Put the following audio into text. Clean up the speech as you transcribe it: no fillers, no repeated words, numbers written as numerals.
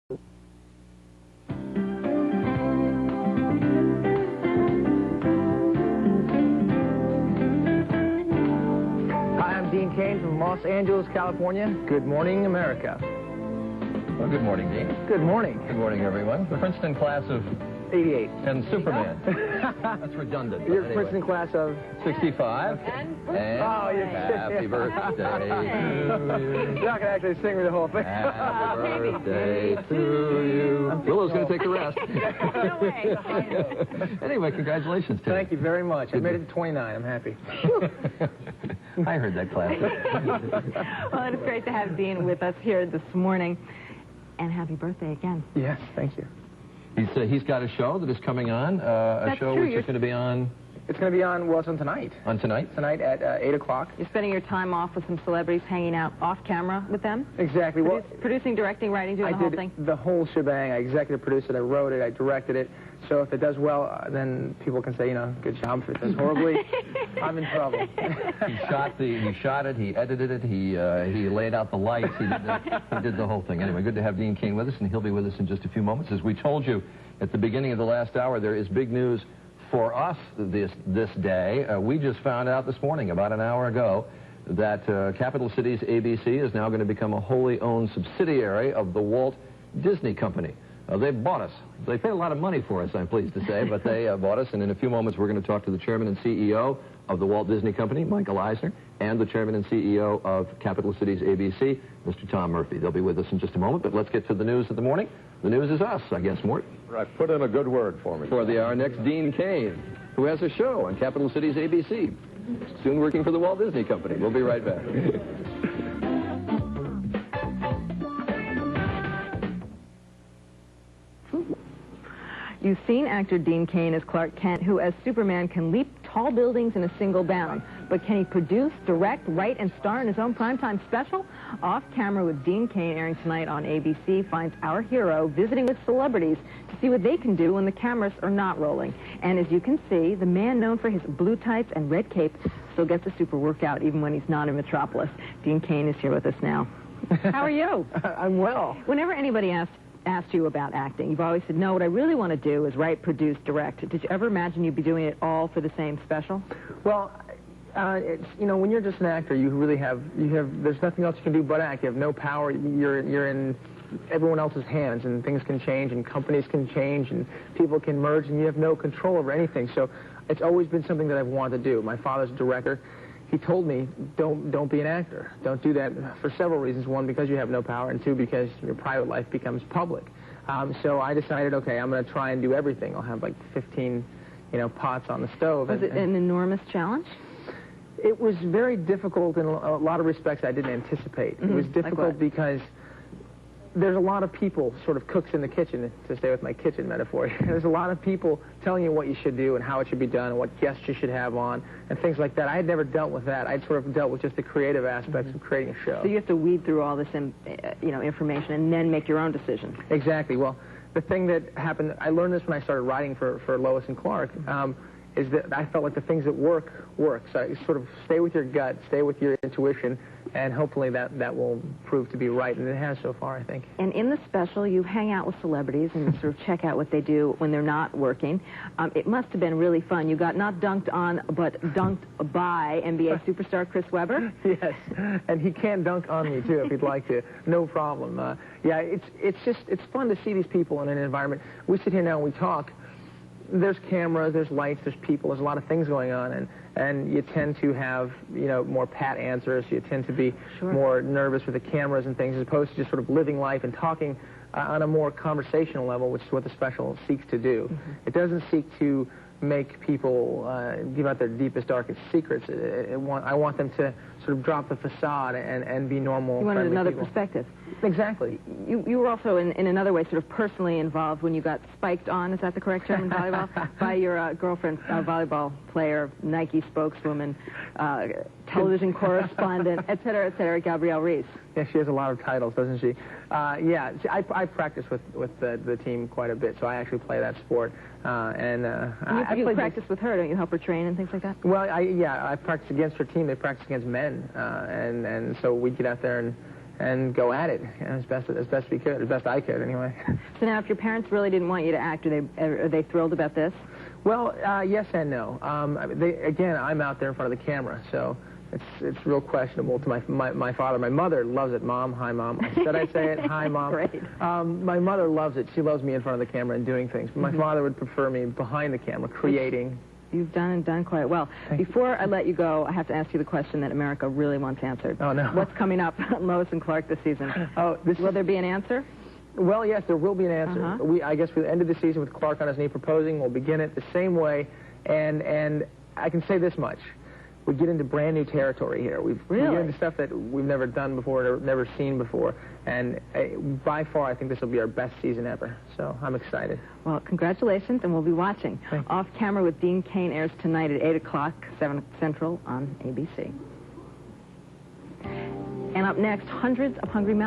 Dean Cain from Los Angeles, California. Good morning, America. Well, good morning, Dean. Good morning. Good morning, everyone. The Princeton class of 88. And Superman. That's redundant. Your anyway. Princeton class of 65. And oh, happy birthday to you. You're not going to actually sing me the whole thing. Happy birthday to you. Willow's going to take the rest. No way. Anyway, congratulations to you. Thank you very much. I made it to 29. I'm happy. I heard that class. Well, it's great to have Dean with us here this morning. And happy birthday again. Yes, thank you. He's got a show that is coming on, a show which is going to be on... It's going to be on, well, it's on tonight. On tonight? Tonight at 8 o'clock. You're spending your time off with some celebrities, hanging out off camera with them? Exactly. Producing, directing, writing, doing the whole thing? I did the whole shebang. I executive produced it, I wrote it, I directed it. So if it does well, then people can say, you know, good job. If it does horribly, I'm in trouble. He shot it, he edited it, he laid out the lights, he did the whole thing. Anyway, good to have Dean Cain with us, and he'll be with us in just a few moments. As we told you at the beginning of the last hour, there is big news for us this day. We just found out this morning, about an hour ago, that Capital Cities ABC is now going to become a wholly owned subsidiary of the Walt Disney Company. They bought us. They paid a lot of money for us, I'm pleased to say, but they bought us, and in a few moments we're going to talk to the chairman and CEO of the Walt Disney Company, Michael Eisner, and the chairman and CEO of Capital Cities ABC, Mr. Tom Murphy. They'll be with us in just a moment, but let's get to the news of the morning. The news is us, I guess, Mort. Right, put in a good word for me. For our next Dean Cain, who has a show on Capital Cities ABC, soon working for the Walt Disney Company. We'll be right back. You've seen actor Dean Cain as Clark Kent, who as Superman can leap tall buildings in a single bound. But can he produce, direct, write, and star in his own primetime special? Off Camera with Dean Cain, airing tonight on ABC, finds our hero visiting with celebrities to see what they can do when the cameras are not rolling. And as you can see, the man known for his blue tights and red cape still gets a super workout even when he's not in Metropolis. Dean Cain is here with us now. How are you? I'm well. Whenever anybody asked you about acting, you've always said, no, what I really want to do is write, produce, direct. Did you ever imagine you'd be doing it all for the same special? Well, it's, you know, when you're just an actor, you really there's nothing else you can do but act. You have no power. You're in everyone else's hands, and things can change, and companies can change, and people can merge, and you have no control over anything. So it's always been something that I've wanted to do. My father's a director. He told me, don't be an actor. Don't do that for several reasons. One, because you have no power, and two, because your private life becomes public. So I decided, okay, I'm going to try and do everything. I'll have like 15, pots on the stove. Was it an enormous challenge? It was very difficult in a lot of respects I didn't anticipate. It was difficult because there's a lot of people, sort of cooks in the kitchen, to stay with my kitchen metaphor. There's a lot of people telling you what you should do and how it should be done and what guests you should have on and things like that. I had never dealt with that. I'd sort of dealt with just the creative aspects of creating a show. So you have to weed through all this, information and then make your own decision. Exactly. Well, the thing that happened, I learned this when I started writing for Lois and Clark, is that I felt like the things that work. So I sort of stay with your gut, stay with your intuition, and hopefully that will prove to be right, and it has so far, I think. And in the special, you hang out with celebrities and sort of check out what they do when they're not working. It must have been really fun. You got not dunked on, but dunked by NBA superstar Chris Webber. Yes, and he can dunk on me, too, if he'd like to. No problem. Yeah, it's fun to see these people in an environment. We sit here now and we talk. There's cameras, there's lights, there's people, there's a lot of things going on, and you tend to have, more pat answers. You tend to be more nervous with the cameras and things, as opposed to just sort of living life and talking on a more conversational level, which is what the special seeks to do. It doesn't seek to make people give out their deepest, darkest secrets. I want them to sort of drop the facade and be normal. You wanted another people. Perspective. Exactly. You were also, in another way, sort of personally involved when you got spiked on, is that the correct term in volleyball? By your girlfriend, volleyball player, Nike spokeswoman, television correspondent, et cetera, Gabrielle Reese. Yeah, she has a lot of titles, doesn't she? Yeah, I practice with the team quite a bit, so I actually play that sport. You practice with her, don't you? Help her train and things like that? Well, I practice against her team. They practice against men, and so we get out there and go at it, you know, as best we could, as best I could anyway. So now, if your parents really didn't want you to act, are they thrilled about this? Well, yes and no. Again, I'm out there in front of the camera, so it's real questionable to my father. My mother loves it. Mom, hi, Mom. Said I'd say it. Hi, Mom. Great. My mother loves it. She loves me in front of the camera and doing things. But my father would prefer me behind the camera, creating. You've done quite well. Before I let you go, I have to ask you the question that America really wants answered. Oh, no. What's coming up on Lois and Clark this season? Will there be an answer? Well, yes, there will be an answer. I guess we ended the season with Clark on his knee proposing. We'll begin it the same way, and I can say this much. We get into brand new territory here. We get into stuff that we've never done before, or never seen before, and by far, I think this will be our best season ever. So I'm excited. Well, congratulations, and we'll be watching. Off Camera with Dean Cain airs tonight at 8 o'clock, 7 Central on ABC. And up next, hundreds of hungry mouths.